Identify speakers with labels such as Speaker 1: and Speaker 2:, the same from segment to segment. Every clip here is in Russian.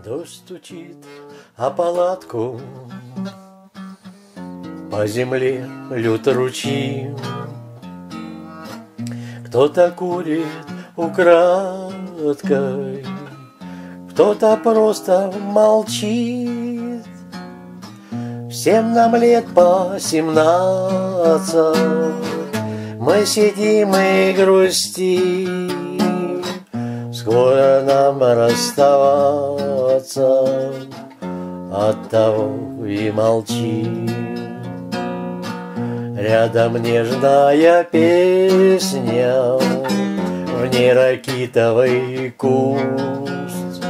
Speaker 1: Дождь стучит о палатку, по земле льют ручьи. Кто-то курит украдкой, кто-то просто молчит. Всем нам лет по 17, мы сидим и грустим. Скоро нам расставаться, оттого и молчим. Рядом нежная песня, в ней ракитовый куст,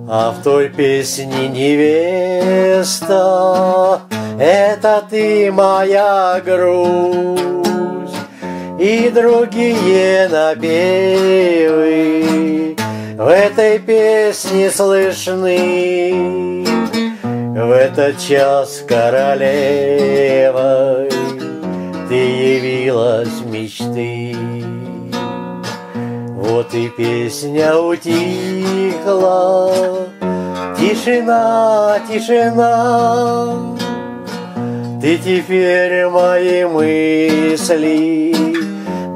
Speaker 1: а в той песне невеста — это ты, моя грусть. И другие напевы в этой песне слышны. В этот час королевой ты явилась мечты. Вот и песня утихла, тишина, тишина. Ты теперь мои мысли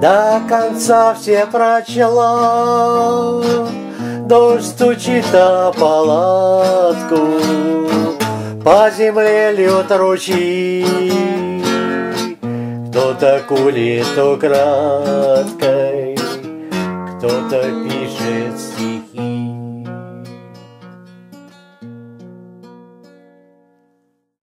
Speaker 1: до конца все прочла. Дождь стучит о палатку, по земле льют ручьи. Кто-то курит украдкой, кто-то пишет стихи.